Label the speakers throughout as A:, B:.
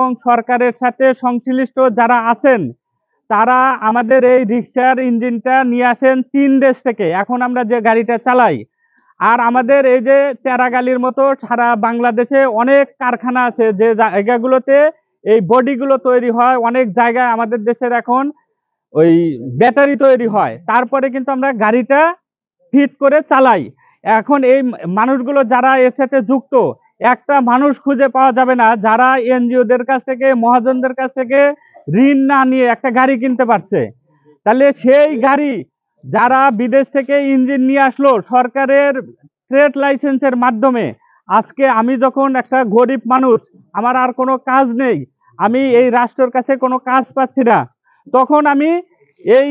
A: এবং সরকারের সাথে সংশ্লিষ্ট যারা আছেন তারা আমাদের এই রিক্সার ইঞ্জিনটা নিয়ে আসেন চীন দেশ থেকে। এখন আমরা যে গাড়িটা চালাই, আর আমাদের এই যে চেরাগালির মতো সারা বাংলাদেশে অনেক কারখানা আছে যে জায়গাগুলোতে এই বডিগুলো তৈরি হয়। অনেক জায়গায় আমাদের দেশের এখন ওই ব্যাটারি তৈরি হয়, তারপরে কিন্তু আমরা গাড়িটা ফিট করে চালাই। এখন এই মানুষগুলো যারা এর সাথে যুক্ত, একটা মানুষ খুঁজে পাওয়া যাবে না যারা এনজিওদের কাছ থেকে, মহাজনদের কাছ থেকে ঋণ না নিয়ে একটা গাড়ি কিনতে পারছে। তাহলে সেই গাড়ি যারা বিদেশ থেকে ইঞ্জিন নিয়ে আসলো সরকারের ট্রেড লাইসেন্সের মাধ্যমে, আজকে আমি যখন একটা গরিব মানুষ, আমার আর কোনো কাজ নেই, আমি এই রাষ্ট্রের কাছে কোনো কাজ পাচ্ছি না, তখন আমি এই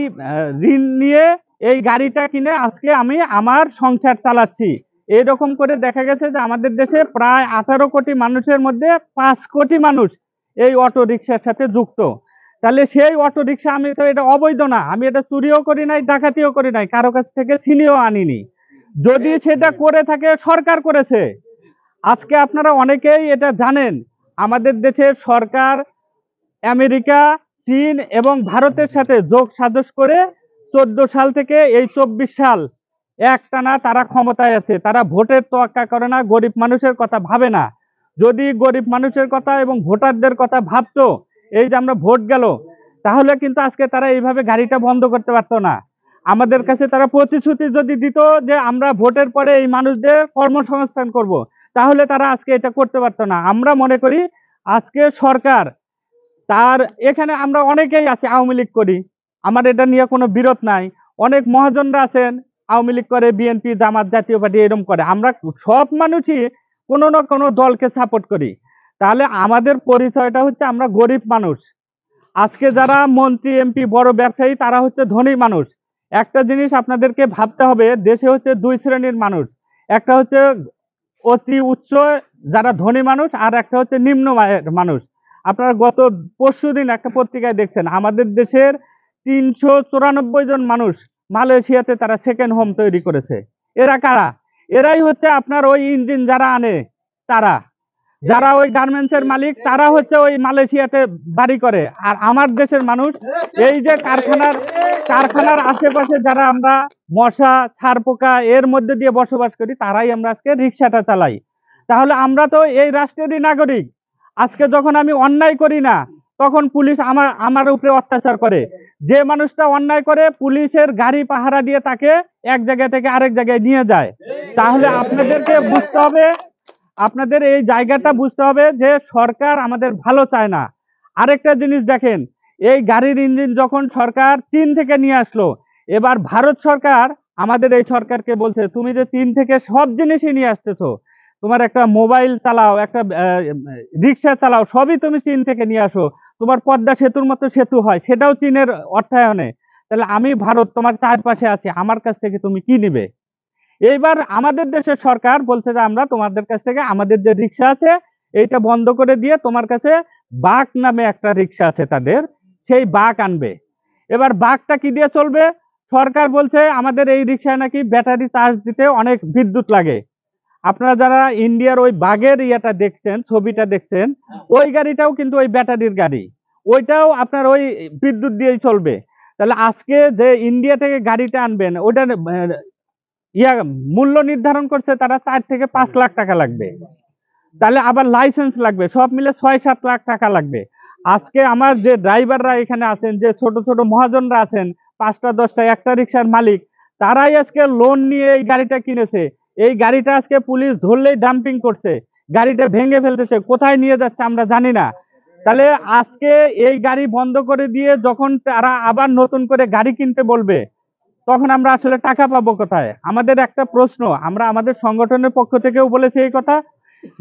A: ঋণ নিয়ে এই গাড়িটা কিনে আজকে আমি আমার সংসার চালাচ্ছি। এইরকম করে দেখা গেছে যে আমাদের দেশে প্রায় 18 কোটি মানুষের মধ্যে 5 কোটি মানুষ এই অটো রিক্সার সাথে যুক্ত। তাহলে সেই অটো রিক্সা, আমি তো এটা অবৈধ না, আমি এটা চুরিও করি নাই, ডাকাতিও করি নাই, কারো কাছ থেকে ছিনিয়েও আনিনি। যদি সেটা করে থাকে সরকার করেছে। আজকে আপনারা অনেকেই এটা জানেন, আমাদের দেশের সরকার আমেরিকা, চীন এবং ভারতের সাথে যোগ সাজস করে 14 সাল থেকে এই 24 সাল একটানা তারা ক্ষমতায় আছে। তারা ভোটের তোয়াক্কা করে না, গরিব মানুষের কথা ভাবে না। যদি গরিব মানুষের কথা এবং ভোটারদের কথা ভাবতো, এই যে আমরা ভোট গেল, তাহলে কিন্তু আজকে তারা এইভাবে গাড়িটা বন্ধ করতে পারতো না। আমাদের কাছে তারা প্রতিশ্রুতি যদি দিত যে আমরা ভোটের পরে এই মানুষদের কর্মসংস্থান করব, তাহলে তারা আজকে এটা করতে পারতো না। আমরা মনে করি আজকে সরকার তার, এখানে আমরা অনেকেই আছি আওয়ামী লীগ করি, আমার এটা নিয়ে কোনো বিরোধ নাই। অনেক মহাজনরা আছেন আওয়ামী লীগ করে, বিএনপি, জামাত, জাতীয় পার্টি এরকম করে। আমরা সব মানুষই কোনো না কোনো দলকে সাপোর্ট করি। তাহলে আমাদের পরিচয়টা হচ্ছে আমরা গরিব মানুষ। আজকে যারা মন্ত্রী, এমপি, বড় ব্যবসায়ী তারা হচ্ছে ধনী মানুষ। একটা জিনিস আপনাদেরকে ভাবতে হবে, দেশে হচ্ছে দুই শ্রেণীর মানুষ। একটা হচ্ছে অতি উচ্চ যারা ধনী মানুষ, আর একটা হচ্ছে নিম্ন মানুষ। আপনারা গত পরশুদিন একটা পত্রিকায় দেখছেন আমাদের দেশের 394 জন মানুষ মালয়েশিয়াতে তারা সেকেন্ড হোম তৈরি করেছে। এরা কারা? এরাই হচ্ছে আপনার ওই ইঞ্জিন যারা আনে, তারা যারা ওই গার্মেন্টসের মালিক, তারা হচ্ছে ওই মালয়েশিয়াতে বাড়ি করে। আর আমার দেশের মানুষ এই যে কারখানার আশেপাশে যারা আমরা মশা, ছারপোকা এর মধ্যে দিয়ে বসবাস করি, তারাই আমরা আজকে রিক্সাটা চালাই। তাহলে আমরা তো এই রাষ্ট্রেরই নাগরিক। আজকে যখন আমি অন্যায় করি না, তখন পুলিশ আমার উপরে অত্যাচার করে। যে মানুষটা অন্যায় করে, পুলিশের গাড়ি পাহারা দিয়ে তাকে এক জায়গা থেকে আরেক জায়গায় নিয়ে যায়। তাহলে আপনাদেরকে বুঝতে হবে, আপনাদের এই জায়গাটা বুঝতে হবে যে সরকার আমাদের ভালো চায় না। আরেকটা জিনিস দেখেন, এই গাড়ির ইঞ্জিন যখন সরকার চীন থেকে নিয়ে আসলো, এবার ভারত সরকার আমাদের এই সরকারকে বলছে তুমি যে চীন থেকে সব জিনিসই নিয়ে আসতেছো, তোমার একটা মোবাইল চালাও, একটা রিক্সা চালাও, সবই তুমি চীন থেকে নিয়ে আসো, তোমার পদ্মা সেতুর মতো সেতু হয় সেটাও চীনের অর্থায়নে। তাহলে আমি ভারত তোমার চারপাশে আছি, আমার কাছ থেকে তুমি কি নিবে? এইবার আমাদের দেশের সরকার বলছে যে আমরা তোমাদের কাছ থেকে আমাদের যে রিক্সা আছে এইটা বন্ধ করে দিয়ে তোমার কাছে বাক নামে একটা রিক্সা আছে তাদের, সেই বাক আনবে। এবার বাকটা কি দিয়ে চলবে? সরকার বলছে আমাদের এই রিক্সায় নাকি ব্যাটারি চার্জ দিতে অনেক বিদ্যুৎ লাগে। আপনারা যারা ইন্ডিয়ার ওই বাগের ইয়েটা দেখছেন, ছবিটা দেখছেন, ওই গাড়িটাও কিন্তু ওই ব্যাটারির গাড়ি, ওইটাও আপনার ওই বিদ্যুৎ দিয়েই চলবে। তাহলে আজকে যে ইন্ডিয়া থেকে গাড়িটা আনবেন, ওটা মূল্য নির্ধারণ করছে তারা 4 থেকে 5 লাখ টাকা লাগবে। তাহলে আবার লাইসেন্স লাগবে, সব মিলে 6-7 লাখ টাকা লাগবে। আজকে আমার যে ড্রাইভাররা এখানে আছেন, যে ছোট ছোট মহাজনরা আছেন, 5টা 10টা একটা রিক্সার মালিক, তারাই আজকে লোন নিয়ে এই গাড়িটা কিনেছে। এই গাড়িটা আজকে পুলিশ ধরলেই ডাম্পিং করছে, গাড়িটা ভেঙে ফেলতেছে, কোথায় নিয়ে যাচ্ছে আমরা জানি না। তাহলে আজকে এই গাড়ি বন্ধ করে দিয়ে যখন তারা আবার নতুন করে গাড়ি কিনতে বলবে, তখন আমরা আসলে টাকা পাবো কোথায়? আমাদের একটা প্রশ্ন, আমরা আমাদের সংগঠনের পক্ষ থেকেও বলেছি এই কথা,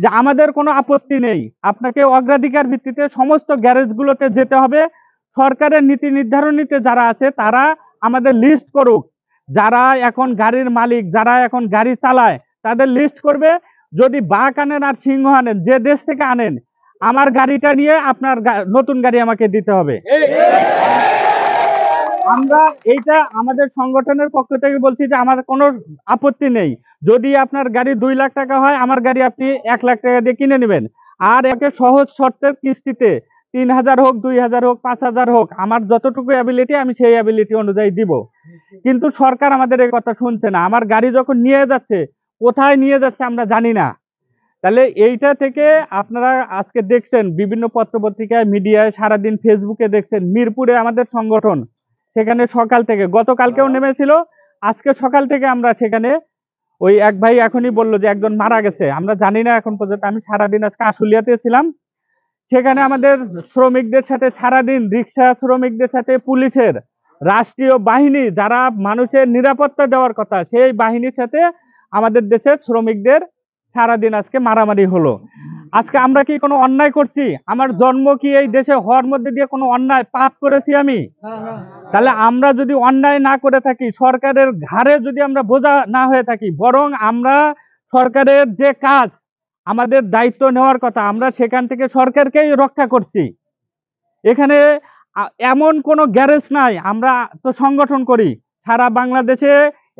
A: যে আমাদের কোনো আপত্তি নেই, আপনাকে অগ্রাধিকার ভিত্তিতে সমস্ত গ্যারেজগুলোতে যেতে হবে। সরকারের নীতি নির্ধারণীতে যারা আছে তারা আমাদের লিস্ট করুক, যারা এখন গাড়ির মালিক, যারা এখন গাড়ি চালায় তাদের লিস্ট করবে। যদি বাঘ আনেন আর সিংহ আনেন, যে দেশ থেকে আনেন, আমার গাড়িটা নিয়ে আপনার নতুন গাড়ি আমাকে দিতে হবে। আমরা এইটা আমাদের সংগঠনের পক্ষ থেকে বলছি যে আমার কোনো আপত্তি নেই। যদি আপনার গাড়ি 2 লাখ টাকা হয়, আমার গাড়ি আপনি 1 লাখ টাকা দিয়ে কিনে নেবেন। আর একে সহজ শর্তের কিস্তিতে 3,000 হোক, 2,000 হোক, 5,000 হোক, আমার যতটুকু অ্যাবিলিটি আমি সেই অ্যাবিলিটি অনুযায়ী দিব। কিন্তু সরকার আমাদের এই কথা শুনছে না। আমার গাড়ি যখন নিয়ে যাচ্ছে, কোথায় নিয়ে যাচ্ছে আমরা জানি না। তাহলে এইটা থেকে আপনারা আজকে দেখছেন বিভিন্ন পত্রপত্রিকায়, মিডিয়ায়, সারাদিন ফেসবুকে দেখছেন মিরপুরে আমাদের সংগঠন, সেখানে সকাল থেকে, গতকালকেও নেমেছিল, আজকে সকাল থেকে আমরা সেখানে, ওই এক ভাই এখনই বললো যে একজন মারা গেছে, আমরা জানি না এখন পর্যন্ত। আমি সারাদিন আজকে আশুলিয়াতে ছিলাম, সেখানে আমাদের শ্রমিকদের সাথে সারাদিন, রিক্সা শ্রমিকদের সাথে পুলিশের, রাষ্ট্রীয় বাহিনী যারা মানুষের নিরাপত্তা দেওয়ার কথা, সেই বাহিনীর সাথে আমাদের দেশের শ্রমিকদের সারাদিন আজকে মারামারি হলো। আজকে আমরা কি কোনো অন্যায় করছি? আমার জন্ম কি এই দেশে হওয়ার মধ্যে দিয়ে কোনো অন্যায় পাপ করেছি আমি? তাহলে আমরা যদি অন্যায় না করে থাকি, সরকারের ঘাড়ে যদি আমরা বোঝা না হয়ে থাকি, বরং আমরা সরকারের যে কাজ, আমাদের দায়িত্ব নেওয়ার কথা, আমরা সেখান থেকে সরকারকেই রক্ষা করছি। এখানে এমন কোনো গ্যারেজ নাই, আমরা তো সংগঠন করি, সারা বাংলাদেশে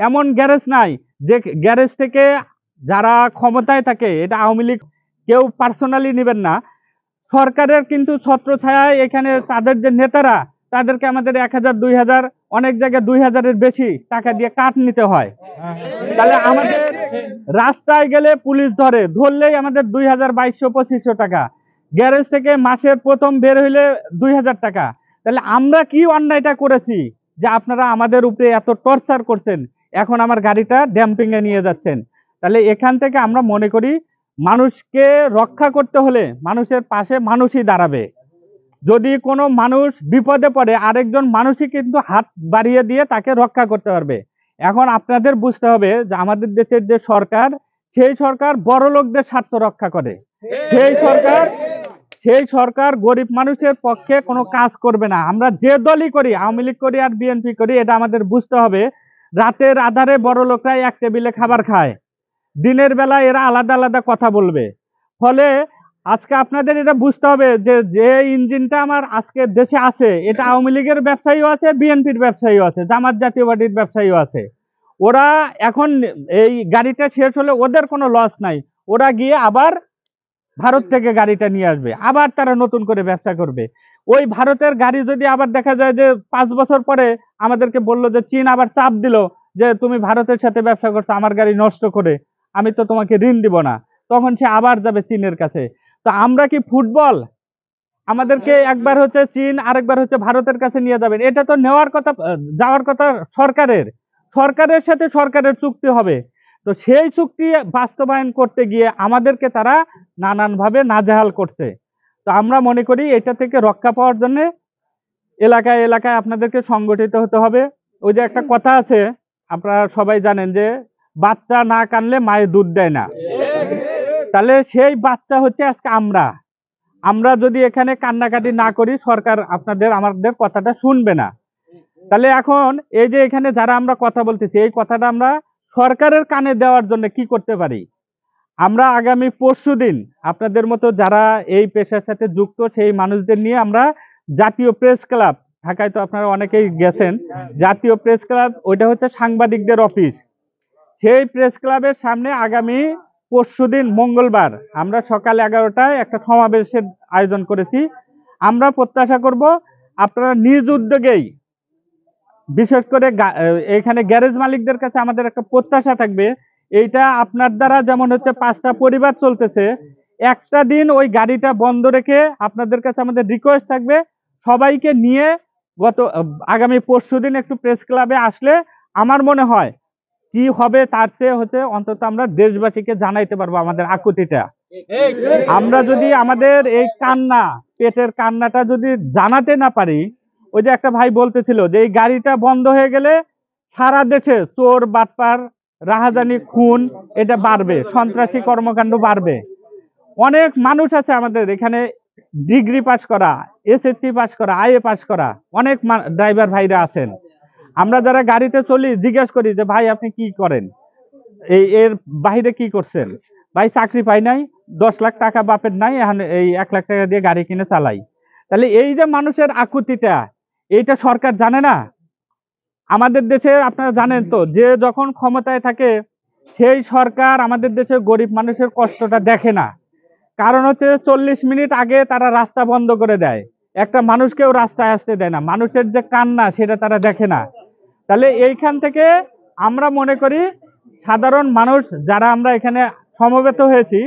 A: এমন গ্যারেজ নাই যে গ্যারেজ থেকে যারা ক্ষমতায় থাকে, এটা আওয়ামী লীগ, কেউ পার্সোনালি নেবেন না, সরকারের কিন্তু ছত্রছায়ায় এখানে তাদের যে নেতারা, তাদেরকে আমাদের 1,000, 2,000, অনেক জায়গায় 2,000-এর বেশি টাকা দিয়ে কাঠ নিতে হয়। তাহলে আমাদের রাস্তায় গেলে পুলিশ ধরলেই আমাদের 2,000, 2,200, 2,500 টাকা, গ্যারেজ থেকে মাসের প্রথম বের হইলে 2,000 টাকা। তাহলে আমরা কি অন্যায়টা করেছি যে আপনারা আমাদের উপরে এত টর্চার করছেন, এখন আমার গাড়িটা ড্যাম্পিং এ নিয়ে যাচ্ছেন? তাহলে এখান থেকে আমরা মনে করি মানুষকে রক্ষা করতে হলে মানুষের পাশে মানুষই দাঁড়াবে। যদি কোনো মানুষ বিপদে পড়ে, আরেকজন মানুষই কিন্তু হাত বাড়িয়ে দিয়ে তাকে রক্ষা করতে পারবে। এখন আপনাদের বুঝতে হবে যে আমাদের দেশের যে সরকার, সেই সরকার বড় লোকদের স্বার্থ রক্ষা করে। সেই সরকার গরিব মানুষের পক্ষে কোনো কাজ করবে না। আমরা যে দলই করি, আওয়ামী লীগ করি আর বিএনপি করি, এটা আমাদের বুঝতে হবে। রাতের আধারে বড় লোকরাই এক টেবিলে খাবার খায়, দিনের বেলা এরা আলাদা আলাদা কথা বলবে। ফলে আজকে আপনাদের এটা বুঝতে হবে যে যে ইঞ্জিনটা আমার আজকে দেশে আছে, এটা আওয়ামী লীগের ব্যবসায়ীও আছে, বিএনপির ব্যবসায়ীও আছে, জামাত জাতীয় পার্টির ব্যবসায়ীও আছে। ওরা এখন এই গাড়িটা শেষ হলে ওদের কোনো লস নাই, ওরা গিয়ে আবার ভারত থেকে গাড়িটা নিয়ে আসবে, আবার তারা নতুন করে ব্যবসা করবে। ওই ভারতের গাড়ি যদি আবার দেখা যায় যে 5 বছর পরে আমাদেরকে বললো যে চীন আবার চাপ দিল যে তুমি ভারতের সাথে ব্যবসা করছো আমার গাড়ি নষ্ট করে, আমি তো তোমাকে ঋণ দিব না, তখন সে আবার যাবে চীনের কাছে। তো আমরা কি ফুটবল? আমাদেরকে একবার হচ্ছে চীন, আরেকবার হচ্ছে ভারতের কাছে নিয়ে যাবেন, এটা তো নেওয়ার কথা, যাওয়ার কথা সরকারের। সরকারের সাথে সরকারের চুক্তি হবে, তো সেই চুক্তি বাস্তবায়ন করতে গিয়ে আমাদেরকে তারা নানানভাবে নাজেহাল করছে। তো আমরা মনে করি এটা থেকে রক্ষা পাওয়ার জন্য এলাকায় এলাকায় আপনাদেরকে সংগঠিত হতে হবে। ওই যে একটা কথা আছে, আপনারা সবাই জানেন যে বাচ্চা না কানলে মায়ের দুধ দেয় না। তাহলে সেই বাচ্চা হচ্ছে আজকে আমরা। আমরা যদি এখানে কান্নাকাটি না করি, সরকার আপনাদের আমাদের কথাটা শুনবে না। তাহলে এখন এই যে এখানে যারা আমরা কথা বলতেছি, এই কথাটা আমরা সরকারের কানে দেওয়ার জন্য কি করতে পারি? আমরা আগামী পরশুদিন আপনাদের মতো যারা এই পেশার সাথে যুক্ত, সেই মানুষদের নিয়ে আমরা জাতীয় প্রেস ক্লাব, ঢাকায় তো আপনারা অনেকেই গেছেন, জাতীয় প্রেস ক্লাব, ওইটা হচ্ছে সাংবাদিকদের অফিস, সেই প্রেস ক্লাবের সামনে আগামী পরশুদিন মঙ্গলবার আমরা সকাল 11টায় একটা সমাবেশের আয়োজন করেছি। আমরা প্রত্যাশা করব আপনারা নিজ উদ্যোগেই, বিশেষ করে এখানে গ্যারেজ মালিকদের কাছে আমাদের একটা প্রত্যাশা থাকবে, এইটা আপনার দ্বারা যেমন হচ্ছে 5টা পরিবার চলতেছে, একটা দিন ওই গাড়িটা বন্ধ রেখে আপনাদের কাছে আমাদের রিকোয়েস্ট থাকবে সবাইকে নিয়ে আগামী পরশুদিন একটু প্রেস ক্লাবে আসলে আমার মনে হয় কি হবে, তার চেয়ে হচ্ছে অন্তত আমরা দেশবাসীকে জানাইতে পারবো আমাদের আকুতিটা। আমরা যদি আমাদের এই কান্না, পেটের কান্নাটা যদি জানাতে না পারি, ওই যে একটা ভাই বলতেছিল যে এই গাড়িটা বন্ধ হয়ে গেলে সারা দেশে চোর বাটপার রাহাজানি খুন এটা বাড়বে, সন্ত্রাসী কর্মকাণ্ড বাড়বে। অনেক মানুষ আছে আমাদের এখানে ডিগ্রি পাস করা, এসএসসি পাস করা, আইএ পাস করা অনেক ড্রাইভার ভাইরা আছেন। আমরা যারা গাড়িতে চলি জিজ্ঞেস করি যে ভাই আপনি কি করেন, এর বাহিরে কি করছেন? ভাই চাকরি পাই নাই, 10 লাখ টাকা বাপের নাই, এখন এই 1 লাখ টাকা দিয়ে গাড়ি কিনে চালাই। তাহলে এই যে মানুষের আকুতিটা, এইটা সরকার জানে না? আমাদের দেশে আপনারা জানেন তো, যে যখন ক্ষমতায় থাকে সেই সরকার আমাদের দেশের গরিব মানুষের কষ্টটা দেখে না। কারণ হচ্ছে 40 মিনিট আগে তারা রাস্তা বন্ধ করে দেয়, একটা মানুষকেও রাস্তায় আসতে দেয় না, মানুষের যে কান্না সেটা তারা দেখে না। তাহলে এইখান থেকে আমরা মনে করি সাধারণ মানুষ যারা আমরা এখানে সমবেত হয়েছি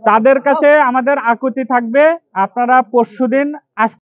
A: তাদের কাছে আমাদের আকুতি থাকবে, আপনারা পরশুদিন